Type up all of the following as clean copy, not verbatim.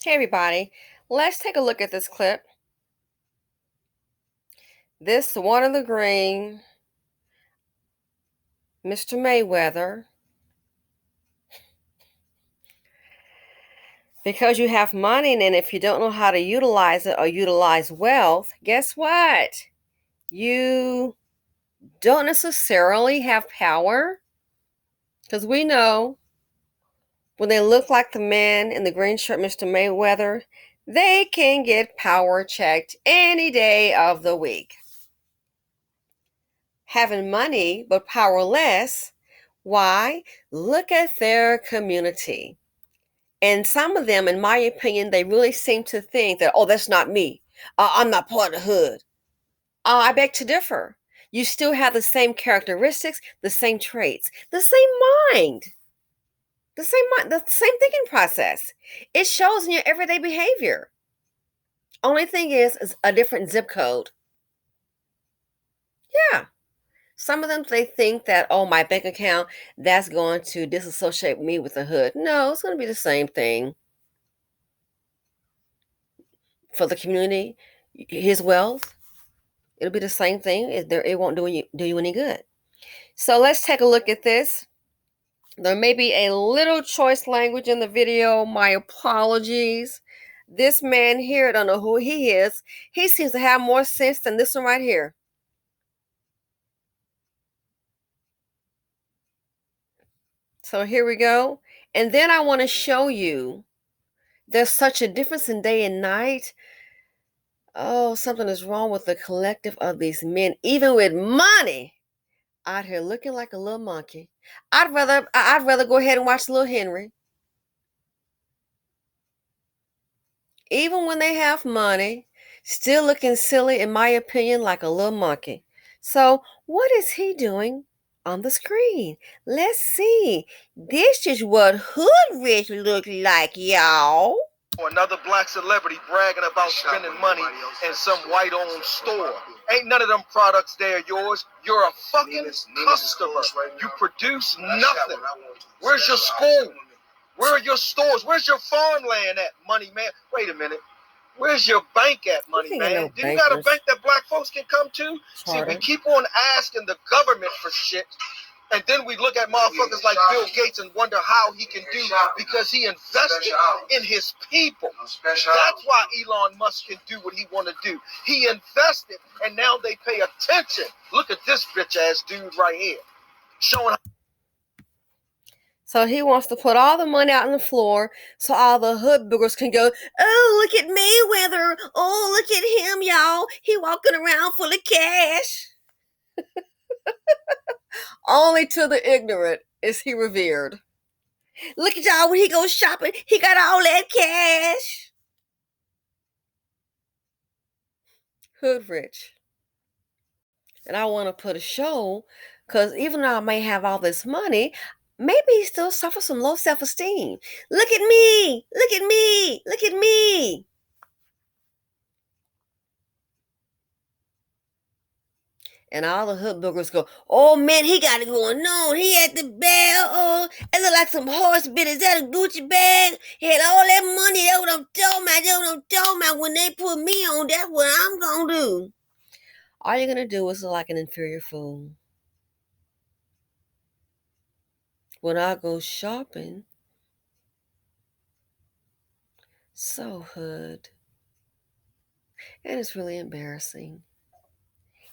Hey everybody, let's take a look at this clip. This one of the green, Mr. Mayweather, because you have money and if you don't know how to utilize it or utilize wealth, guess what? You don't necessarily have power because we know when they look like the man in the green shirt, Mr. Mayweather, they can get power checked any day of the week. Having money but powerless. Why? Look at their community. And some of them, in my opinion, they really seem to think that, oh, that's not me. I'm not part of the hood. I beg to differ. You still have the same characteristics, the same traits, the same mind, the same thinking process. It shows in your everyday behavior. Only thing is a different zip code. Yeah. Some of them, they think that, oh, my bank account, that's going to disassociate me with the hood. No, it's going to be the same thing for the community. His wealth, it'll be the same thing. It won't do you any good. So let's take a look at this. There may be a little choice language in the video. My apologies. This man here, I don't know who he is. He seems to have more sense than this one right here. So here we go. And then I want to show you there's such a difference in day and night. Oh, something is wrong with the collective of these men, even with money, out here looking like a little monkey. I'd rather go ahead and watch Little Henry. Even when they have money, still looking silly, in my opinion, like a little monkey. So, what is he doing on the screen? Let's see. This is what hood rich look like, y'all. Another black celebrity bragging about spending money in some white-owned store. Ain't none of them products there yours. You're a fucking customer. You produce nothing. Where's your school? Where are your stores? Where's your farmland at, money man? Wait a minute. Where's your bank at, money man? Do you got a bank that black folks can come to? See, we keep on asking the government for shit. And then we look at motherfuckers like Bill Gates and wonder how he can do because he invested in his people. That's why Elon Musk can do what he want to do. He invested, and now they pay attention. Look at this bitch-ass dude right here. Showing. So he wants to put all the money out on the floor so all the hood boogers can go, oh, look at Mayweather. Oh, look at him, y'all. He walking around full of cash. Only to the ignorant is he revered. Look at y'all when he goes shopping. He got all that cash. Hood rich. And I want to put a show because even though I may have all this money, maybe he still suffers from low self-esteem. Look at me. Look at me. Look at me. And all the hood boogers go, oh man, he got it going on. He had the bag. Oh, it looked like some horse bit. Is that a Gucci bag? He had all that money. That's what I'm talking about. That's what I'm talking about. When they put me on, that's what I'm going to do. All you're going to do is look like an inferior fool. When I go shopping, so hood. And it's really embarrassing.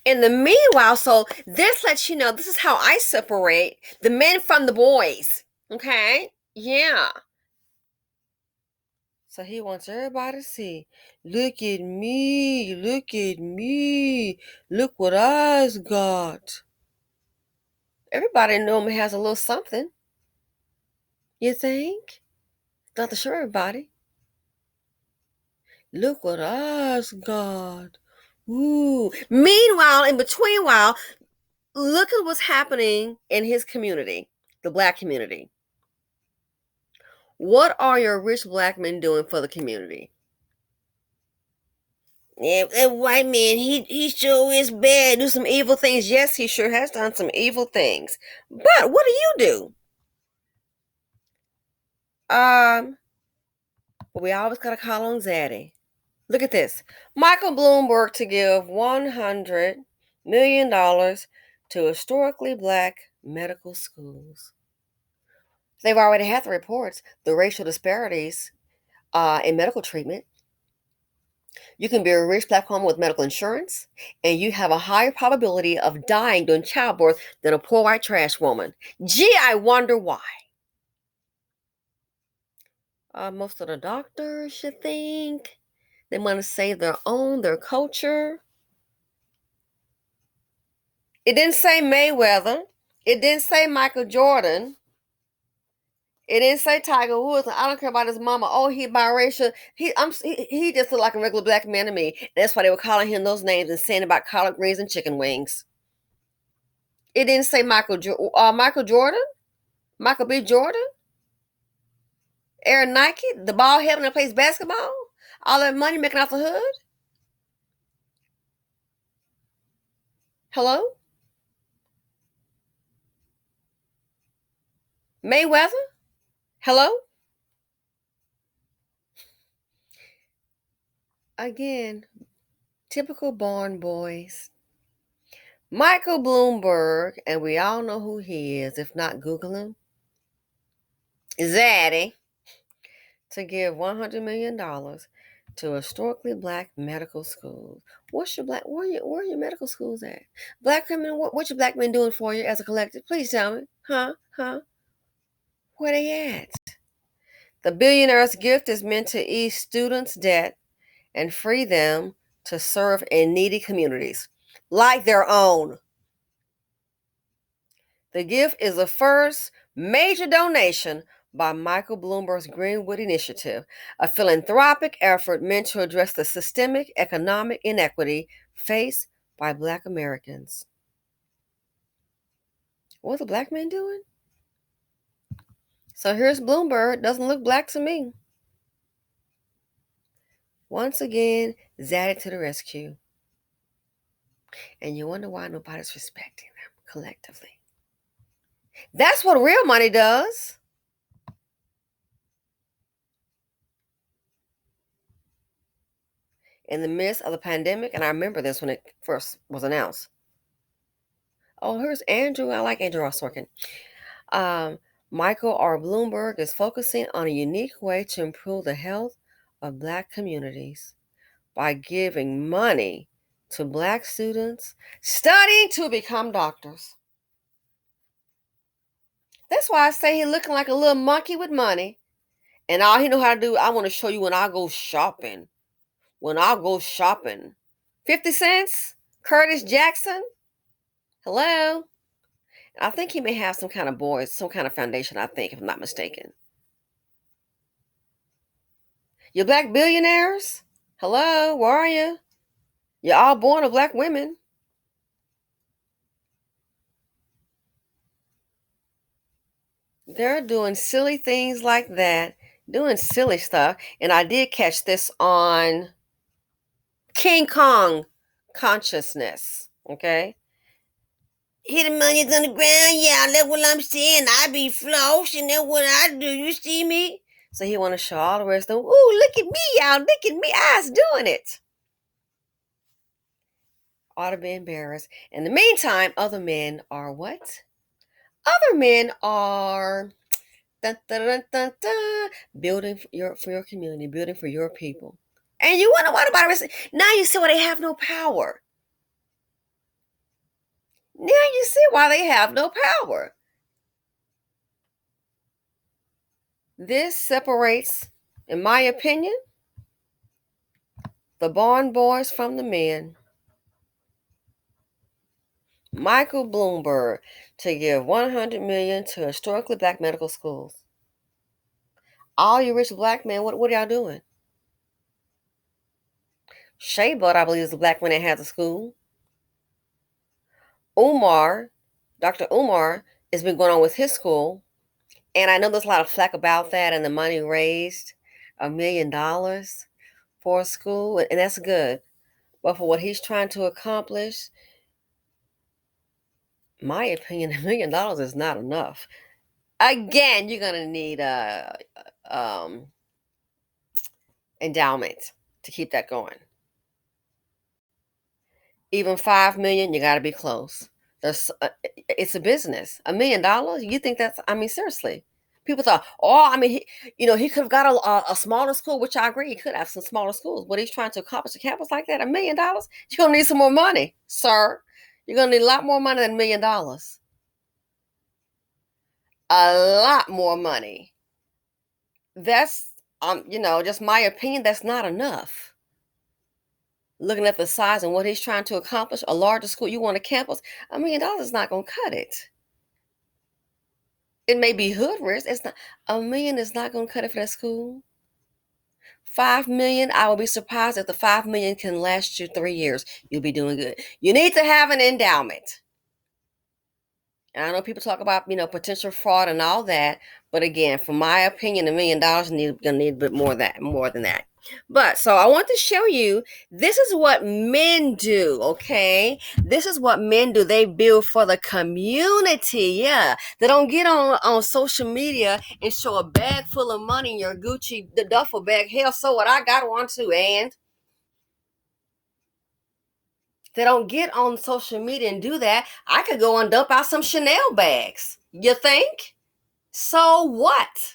In the meanwhile, so this lets you know this is how I separate the men from the boys. Okay? Yeah. So he wants everybody to see. Look at me. Look at me. Look what I's got. Everybody normally has a little something. You think? Not to show everybody. Look what I's got. Ooh. Meanwhile, in between while, look at what's happening in his community, the black community. What are your rich black men doing for the community? Yeah, that white man, he sure is bad. Do some evil things. Yes, he sure has done some evil things. But what do? But we always got to call on Zaddy. Look at this. Michael Bloomberg to give $100 million to historically black medical schools. They've already had the reports, the racial disparities in medical treatment. You can be a rich black woman with medical insurance, and you have a higher probability of dying during childbirth than a poor white trash woman. Gee, I wonder why. Most of the doctors should think they want to save their culture. It didn't say Mayweather. It didn't say Michael Jordan. It didn't say Tiger Woods. I don't care about his mama. Oh, he biracial. He just looked like a regular black man to me. That's why they were calling him those names and saying about collard greens and chicken wings. It didn't say Michael Jordan, Michael B. Jordan, Aaron Nike, the ball head that plays basketball. All that money making off the hood. Hello, Mayweather. Hello. Again, typical barn boys. Michael Bloomberg, and we all know who he is, if not Google him, Zaddy, to give $100 million to historically black medical schools. Where are your medical schools at? Black women, what your black men doing for you as a collective? Please tell me. Huh? Where they at? The billionaire's gift is meant to ease students' debt and free them to serve in needy communities like their own. The gift is the first major donation by Michael Bloomberg's Greenwood Initiative, a philanthropic effort meant to address the systemic economic inequity faced by Black Americans. What's a black man doing? So here's Bloomberg. Doesn't look black to me. Once again, Zaddy to the rescue. And you wonder why nobody's respecting them collectively. That's what real money does. In the midst of the pandemic, and I remember this when it first was announced. Oh, here's Andrew. I like Andrew Ross Sorkin. Michael R. Bloomberg is focusing on a unique way to improve the health of Black communities by giving money to Black students studying to become doctors. That's why I say he's looking like a little monkey with money. And all he know how to do, I want to show you when I go shopping. When I go shopping. 50 cents? Curtis Jackson? Hello? I think he may have some kind of foundation, I think, if I'm not mistaken. You black billionaires? Hello, where are you? You're all born of black women. They're doing silly things like that, doing silly stuff. And I did catch this on King Kong Consciousness, okay? Hidden money's on the ground, yeah, that's what I'm saying. I be flossing, that's what I do, you see me? So he want to show all the rest of them, ooh, look at me, y'all, look at me, I was doing it. Ought to be embarrassed. In the meantime, other men are what? Other men are dun, dun, dun, dun, dun, building for your community, building for your people. And you wonder what about it? Now you see why they have no power. Now you see why they have no power. This separates, in my opinion, the barn boys from the men. Michael Bloomberg to give $100 million to historically black medical schools. All you rich black men, what are y'all doing? Shea Butter, I believe, is the black man that has a school. Dr. Umar, has been going on with his school. And I know there's a lot of flack about that and the money raised, $1 million for a school, and that's good. But for what he's trying to accomplish, my opinion, $1 million is not enough. Again, you're gonna need endowment to keep that going. Even 5 million, you got to be close. It's a business. $1 million, you think that's? I mean, seriously. People thought, oh, I mean, he could have got a smaller school, which I agree, he could have some smaller schools. What he's trying to accomplish a campus like that, $1 million, you're gonna need some more money, sir. You're gonna need a lot more money than $1 million. A lot more money. That's just my opinion. That's not enough. Looking at the size and what he's trying to accomplish, a larger school, you want a campus, $1 million is not going to cut it. It may be hood rich. It's not. $1 million is not going to cut it for that school. 5 million, I will be surprised if the 5 million can last you 3 years. You'll be doing good. You need to have an endowment. And I know people talk about, potential fraud and all that, but again, from my opinion, $1 million gonna need a bit more than that. But so I want to show you, this is what men do, okay? This is what men do. They build for the community. Yeah. They don't get on social media and show a bag full of money in your Gucci the duffel bag. Hell, so what, I got one too, and they don't get on social media and do that. I could go and dump out some Chanel bags. You think? So what?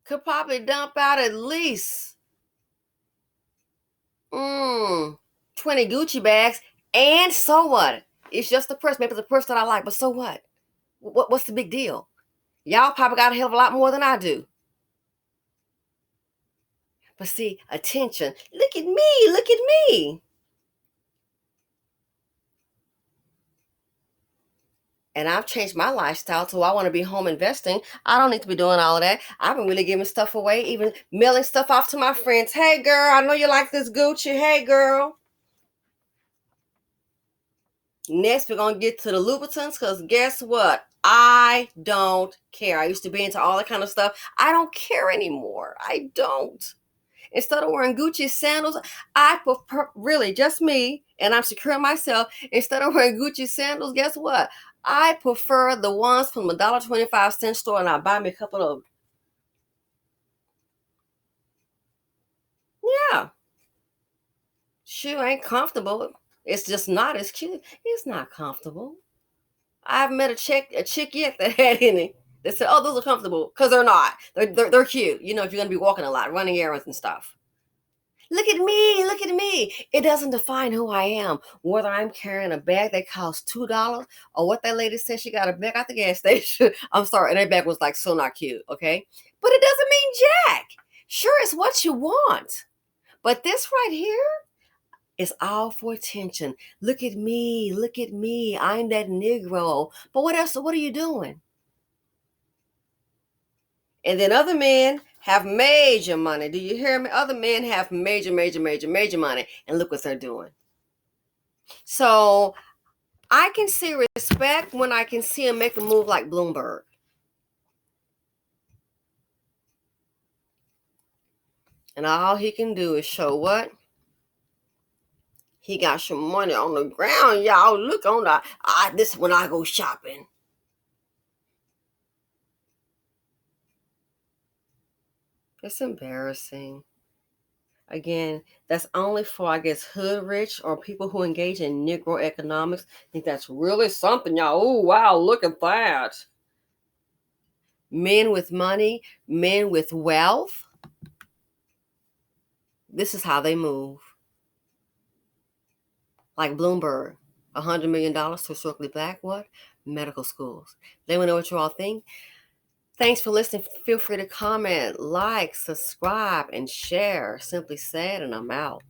Could probably dump out at least 20 Gucci bags. And so what? It's just the purse. Maybe it's the purse that I like, but so what? What's the big deal? Y'all probably got a hell of a lot more than I do. But see, attention. Look at me. Look at me. And I've changed my lifestyle to I want to be home investing. I don't need to be doing all of that. I've been really giving stuff away, even mailing stuff off to my friends. Hey, girl, I know you like this Gucci. Hey, girl. Next, we're going to get to the Louboutins, because guess what? I don't care. I used to be into all that kind of stuff. I don't care anymore. I don't. Instead of wearing Gucci sandals, I prefer, really, just me, and I'm secure in myself. Instead of wearing Gucci sandals, guess what? I prefer the ones from the $1.25 store, and I buy me a couple of them. Yeah. Shoe ain't comfortable. It's just not as cute. It's not comfortable. I haven't met a chick yet that had any. They said, oh, those are comfortable, because they're not. They're cute. If you're going to be walking a lot, running errands and stuff. Look at me, look at me. It doesn't define who I am, whether I'm carrying a bag that costs $2 or what that lady said she got a bag at the gas station. I'm sorry, and that bag was like so not cute, okay? But it doesn't mean jack. Sure, it's what you want. But this right here is all for attention. Look at me, look at me. I'm that Negro. But what else? What are you doing? And then other men have major money. Do you hear me? Other men have major, major, major, major money. And look what they're doing. So I can see respect when I can see him make a move like Bloomberg. And all he can do is show what? He got some money on the ground, y'all. Look on this is when I go shopping. It's embarrassing. Again, that's only for, I guess, hood rich or people who engage in Negro economics. I think that's really something, y'all. Oh, wow, look at that. Men with money, men with wealth, this is how they move. Like Bloomberg, $100 million to historically black, what? Medical schools. Let me know what you all think. Thanks for listening. Feel free to comment, like, subscribe, and share. Simply said, and I'm out.